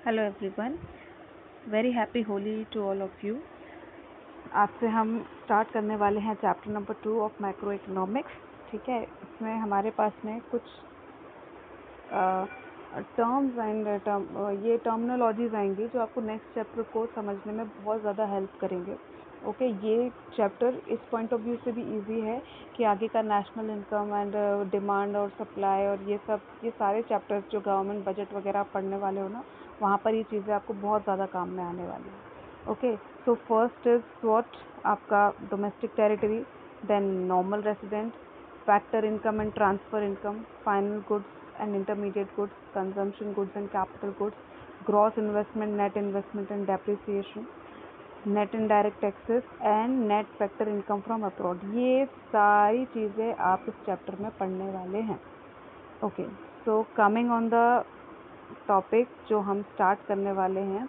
Hello everyone, very happy Holi to all of you. आज से हम स्टार्ट करने वाले हैं chapter number 2 of macroeconomics. ठीक है, इसमें हमारे पास में कुछ टर्म्स एंड ये टर्मिनोलॉजीज आएंगी जो आपको नेक्स्ट चैप्टर को समझने में बहुत ज़्यादा हेल्प करेंगे। ओके, ये चैप्टर इस पॉइंट ऑफ व्यू से भी इजी है कि आगे का नेशनल इनकम एंड डिमांड और सप्लाई और ये सारे चैप्टर्स जो गवर्नमेंट बजट वगैरह आप पढ़ने वाले हो ना, वहाँ पर ये चीज़ें आपको बहुत ज़्यादा काम में आने वाली हैं। Okay, so first is what आपका domestic territory, then normal resident, factor income and transfer income, final goods and intermediate goods, consumption goods and capital goods, gross investment, net investment and depreciation, net indirect taxes and net factor income from abroad। ये सारी चीज़ें आप इस chapter में पढ़ने वाले हैं। Okay, so coming on the topic जो हम स्टार्ट करने वाले हैं,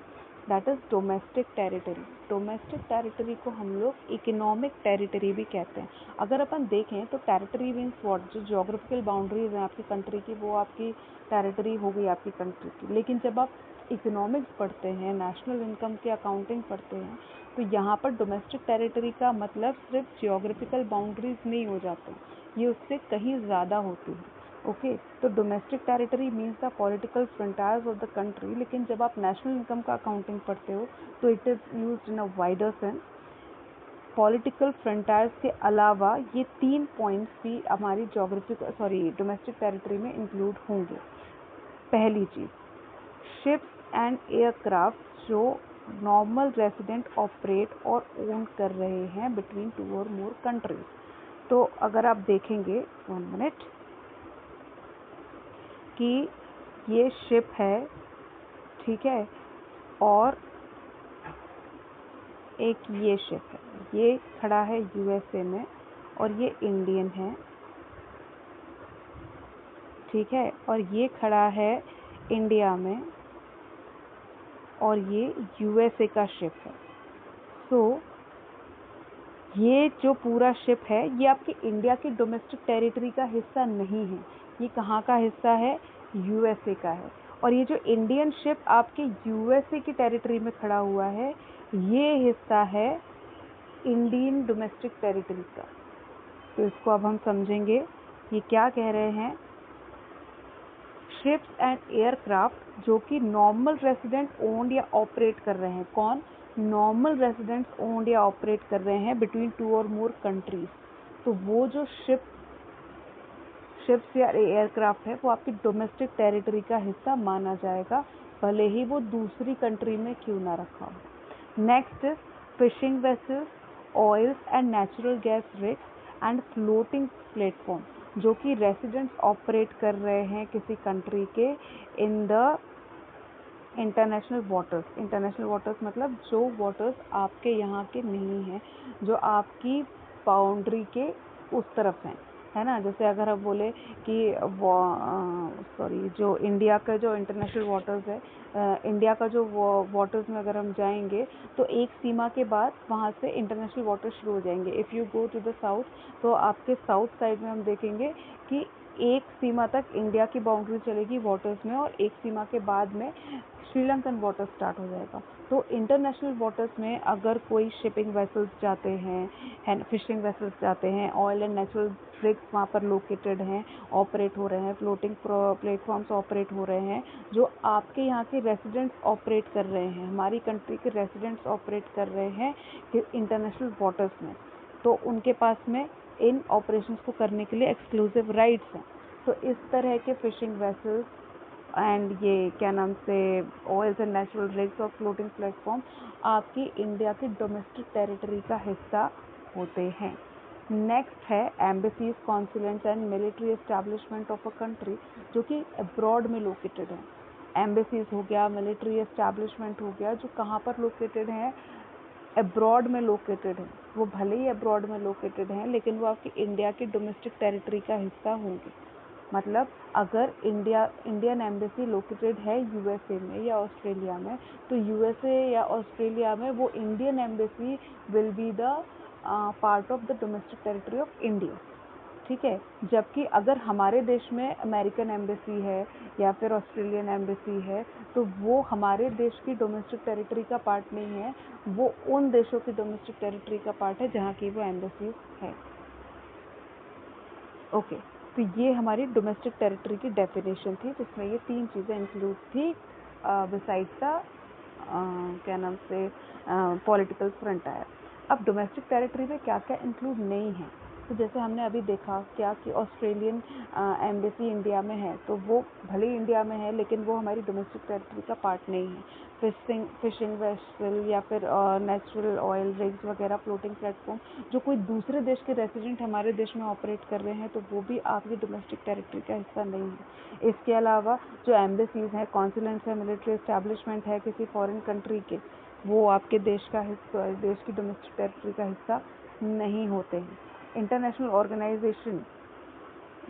that is domestic territory. Domestic territory को हम लोग इकोनॉमिक टेरिटरी भी कहते हैं। अगर अपन देखें तो टेरिटरी मीन्स व्हाट, जो ज्योग्राफिकल बाउंड्रीज हैं आपकी कंट्री की, वो आपकी टेरिटरी हो गई आपकी कंट्री की। लेकिन जब आप इकोनॉमिक्स पढ़ते हैं, नेशनल इनकम की अकाउंटिंग पढ़ते हैं, तो यहाँ पर डोमेस्टिक टेरिटरी का मतलब सिर्फ ज्योग्राफिकल बाउंड्रीज नहीं हो जाते, ये उससे कहीं ज़्यादा होती है। ओके, तो domestic territory means the political frontiers of the country. लेकिन जब आप नेशनल इनकम का अकाउंटिंग पढ़ते हो तो it is used in a wider sense. Political frontiers के अलावा ये 3 पॉइंट्स भी हमारी डोमेस्टिक टेरिटरी में इंक्लूड होंगे। पहली चीज़, शिप्स एंड एयरक्राफ्ट जो नॉर्मल रेसिडेंट ऑपरेट और ओन कर रहे हैं बिटवीन 2 और मोर कंट्रीज। तो अगर आप देखेंगे 1 मिनट कि ये शिप है, ठीक है, और एक ये शिप है, ये खड़ा है यूएसए में और ये इंडियन है, ठीक है, और ये खड़ा है इंडिया में और ये यूएसए का शिप है। सो ये जो पूरा शिप है ये आपके इंडिया की डोमेस्टिक टेरिटरी का हिस्सा नहीं है। ये कहाँ का हिस्सा है? यूएसए का है। और ये जो इंडियन शिप आपके यूएसए की टेरिटरी में खड़ा हुआ है, ये हिस्सा है इंडियन डोमेस्टिक टेरिटरी का। तो इसको अब हम समझेंगे, ये क्या कह रहे हैं। शिप्स एंड एयरक्राफ्ट जो कि नॉर्मल रेसिडेंट ओन्ड या ऑपरेट कर रहे हैं। कौन? नॉर्मल रेसिडेंट्स ओन्ड या ऑपरेट कर रहे हैं बिटवीन 2 और मोर कंट्रीज। तो वो जो शिप्स या एयरक्राफ्ट है वो आपकी डोमेस्टिक टेरिटरी का हिस्सा माना जाएगा, भले ही वो दूसरी कंट्री में क्यों ना रखा हो। Next is fishing vessels, oils and natural gas rigs and floating platform जो कि रेसिडेंट्स ऑपरेट कर रहे हैं किसी कंट्री के in the international waters. International waters मतलब जो वाटर्स आपके यहाँ के नहीं हैं, जो आपकी बाउंड्री के उस तरफ हैं, है ना। जैसे अगर हम बोले कि जो इंडिया का जो इंटरनेशनल वाटर्स है, इंडिया का जो वाटर्स में अगर हम जाएंगे तो एक सीमा के बाद वहाँ से इंटरनेशनल वाटर शुरू हो जाएंगे। If you go to the south, तो आपके साउथ साइड में हम देखेंगे कि एक सीमा तक इंडिया की बाउंड्री चलेगी वाटर्स में और एक सीमा के बाद में श्रीलंकन वाटर स्टार्ट हो जाएगा। तो इंटरनेशनल वाटर्स में अगर कोई शिपिंग वेसल्स जाते हैं, फिशिंग वेसल्स जाते हैं, ऑयल एंड नेचुरल रिग्स वहाँ पर लोकेटेड हैं, ऑपरेट हो रहे हैं, फ्लोटिंग प्लेटफॉर्म्स ऑपरेट हो रहे हैं, जो आपके यहाँ के रेसिडेंट्स ऑपरेट कर रहे हैं, हमारी कंट्री के रेसिडेंट्स ऑपरेट कर रहे हैं इंटरनेशनल वाटर्स में, तो उनके पास में इन ऑपरेशंस को करने के लिए एक्सक्लूसिव राइट्स हैं। तो इस तरह के फिशिंग वेसल्स एंड ये क्या नाम से ऑयल्स एंड नेचुरल रिग्स और फ्लोटिंग प्लेटफॉर्म आपकी इंडिया की डोमेस्टिक टेरिटरी का हिस्सा होते हैं। नेक्स्ट है embassies, consulates and military establishment of a country जो कि अब्रॉड में लोकेटेड है। एम्बेसीज हो गया, मिलिट्री एस्टैब्लिशमेंट हो गया, जो कहाँ पर लोकेटेड है? अब्रॉड में लोकेटेड है। वो भले ही अब्रॉड में लोकेटेड हैं, लेकिन वो आपकी इंडिया की डोमेस्टिक टेरिटरी का हिस्सा होंगे। मतलब अगर इंडियन एम्बेसी लोकेटेड है यूएसए में या ऑस्ट्रेलिया में, तो यूएसए या ऑस्ट्रेलिया में वो Indian embassy will be the part of the domestic territory of India. ठीक है। जबकि अगर हमारे देश में अमेरिकन एम्बेसी है या फिर ऑस्ट्रेलियन एम्बेसी है, तो वो हमारे देश की डोमेस्टिक टेरिटरी का पार्ट नहीं है, वो उन देशों की डोमेस्टिक टेरिटरी का पार्ट है जहाँ की वो एम्बेसी है। ओके, तो ये हमारी डोमेस्टिक टेरिटरी की डेफिनेशन थी, जिसमें ये 3 चीज़ें इंक्लूड थी बिसाइड द क्या नाम से पॉलिटिकल फ्रंटायर। अब डोमेस्टिक टेरिटरी में क्या क्या इंक्लूड नहीं है, तो जैसे हमने अभी देखा क्या कि ऑस्ट्रेलियन एम्बेसी इंडिया में है, तो वो भले ही इंडिया में है लेकिन वो हमारी डोमेस्टिक टेरिटरी का पार्ट नहीं है। फिशिंग वेसल या फिर नेचुरल ऑयल रिग्स वगैरह, फ्लोटिंग प्लेटफॉर्म जो कोई दूसरे देश के रेसिडेंट हमारे देश में ऑपरेट कर रहे हैं, तो वो भी आपकी डोमेस्टिक टेरिटरी का हिस्सा नहीं है। इसके अलावा जो एम्बेसीज हैं, कॉन्सुलेट्स हैं, मिलिट्री एस्टैब्लिशमेंट है किसी फॉरेन कंट्री के, वो आपके देश की डोमेस्टिक टेरिटरी का हिस्सा नहीं होते हैं। इंटरनेशनल ऑर्गेनाइजेशन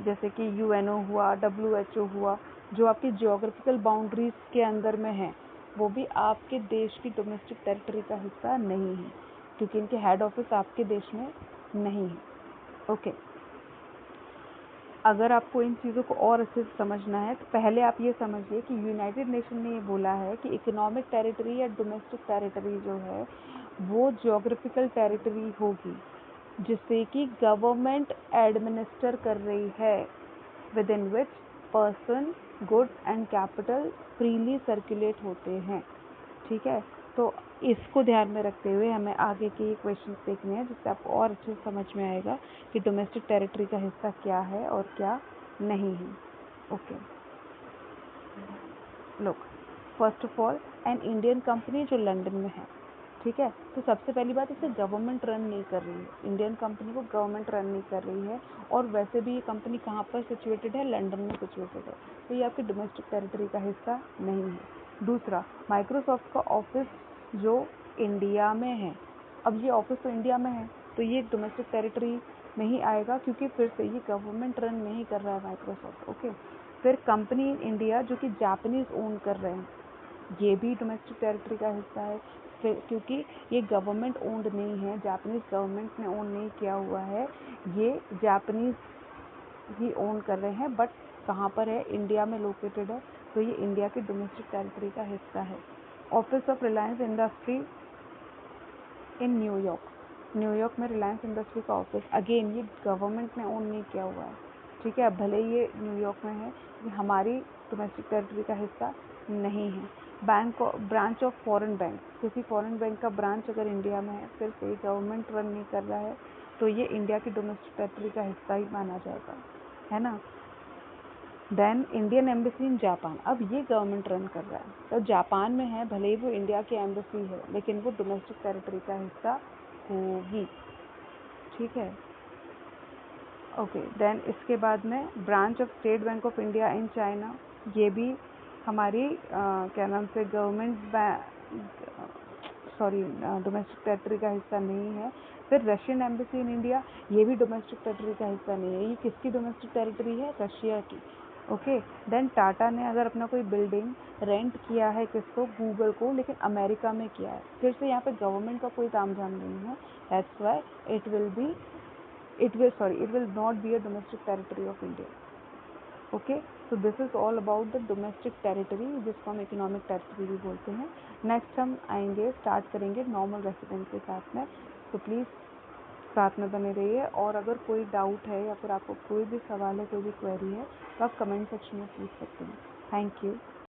जैसे कि यूएनओ हुआ, WHO हुआ, जो आपकी जियोग्राफिकल बाउंड्रीज के अंदर में है, वो भी आपके देश की डोमेस्टिक टेरिटरी का हिस्सा नहीं है, क्योंकि इनके हेड ऑफिस आपके देश में नहीं है। ओके, अगर आपको इन चीज़ों को और अच्छे से समझना है, तो पहले आप ये समझिए कि यूनाइटेड नेशन ने ये बोला है कि इकोनॉमिक टेरिटरी या डोमेस्टिक टेरिटरी जो है, वो जियोग्राफिकल टेरिटरी होगी जिसे कि गवर्नमेंट एडमिनिस्टर कर रही है, with in which person, goods and capital freely circulate होते हैं। ठीक है, तो इसको ध्यान में रखते हुए हमें आगे के ये क्वेश्चन देखने हैं, जिससे आपको और अच्छे से समझ में आएगा कि डोमेस्टिक टेरिटरी का हिस्सा क्या है और क्या नहीं है। Okay, look, first of all an Indian company जो लंदन में है, ठीक है, तो सबसे पहली बात, इसे गवर्नमेंट रन नहीं कर रही है, इंडियन कंपनी को गवर्नमेंट रन नहीं कर रही है, और वैसे भी ये कंपनी कहाँ पर सिचुएटेड है, लंदन में सिचुएटेड है, तो ये आपकी डोमेस्टिक टेरिटरी का हिस्सा नहीं है। दूसरा, माइक्रोसॉफ्ट का ऑफिस जो इंडिया में है, अब ये ऑफिस तो इंडिया में है, तो ये डोमेस्टिक टेरिटरी नहीं आएगा, क्योंकि फिर से ये गवर्नमेंट रन नहीं कर रहा है माइक्रोसॉफ्ट। ओके, फिर कंपनी इन इंडिया जो कि जापानीज ओन कर रहे हैं, ये भी डोमेस्टिक टेरिटरी का हिस्सा है, फिर क्योंकि ये गवर्नमेंट ओन्ड नहीं है, जापानीज गवर्नमेंट ने ओन नहीं किया हुआ है, ये जापानीज ही ओन कर रहे हैं, बट कहाँ पर है, इंडिया में लोकेटेड है, तो ये इंडिया की डोमेस्टिक टेरिटरी का हिस्सा है। Office of Reliance industry in New York, New York में रिलायंस इंडस्ट्री का ऑफिस, अगेन ये गवर्नमेंट ने ओन नहीं किया हुआ है, ठीक है, भले ये न्यूयॉर्क में है, ये हमारी डोमेस्टिक टेरिटरी का हिस्सा नहीं है। ब्रांच ऑफ फॉरेन बैंक, किसी फॉरेन बैंक का ब्रांच अगर इंडिया में है, फिर से गवर्नमेंट रन नहीं कर रहा है, तो ये इंडिया की डोमेस्टिक टेरिटरी का हिस्सा ही माना जाएगा, है ना। Then Indian embassy in Japan, अब ये गवर्नमेंट रन कर रहा है, तो जापान में है, भले ही वो इंडिया की एम्बेसी है, लेकिन वो डोमेस्टिक टेरिटरी का हिस्सा होगी, ठीक है। ओके, देन इसके बाद में branch of state bank of India in China, ये भी हमारी क्या नाम से डोमेस्टिक टेरिटरी का हिस्सा नहीं है। फिर रशियन एम्बेसी इन इंडिया, ये भी डोमेस्टिक टेरिटरी का हिस्सा नहीं है, ये किसकी डोमेस्टिक टेरिटरी है, रशिया की। ओके, देन टाटा ने अगर अपना कोई बिल्डिंग रेंट किया है किसको, गूगल को, लेकिन अमेरिका में किया है, फिर से यहाँ पे गवर्नमेंट का कोई तामझाम नहीं है, that's why it will not be a domestic territory of India. Okay, so this is all about the domestic territory, जिसको हम इकोनॉमिक टेरिटरी भी बोलते हैं। नेक्स्ट हम आएंगे, स्टार्ट करेंगे नॉर्मल रेसिडेंट के साथ में, तो प्लीज़ साथ में बने रहिए, और अगर कोई डाउट है या फिर आपको कोई भी सवाल है, कोई भी क्वेरी है, तो आप कमेंट सेक्शन में पूछ सकते हैं। Thank you.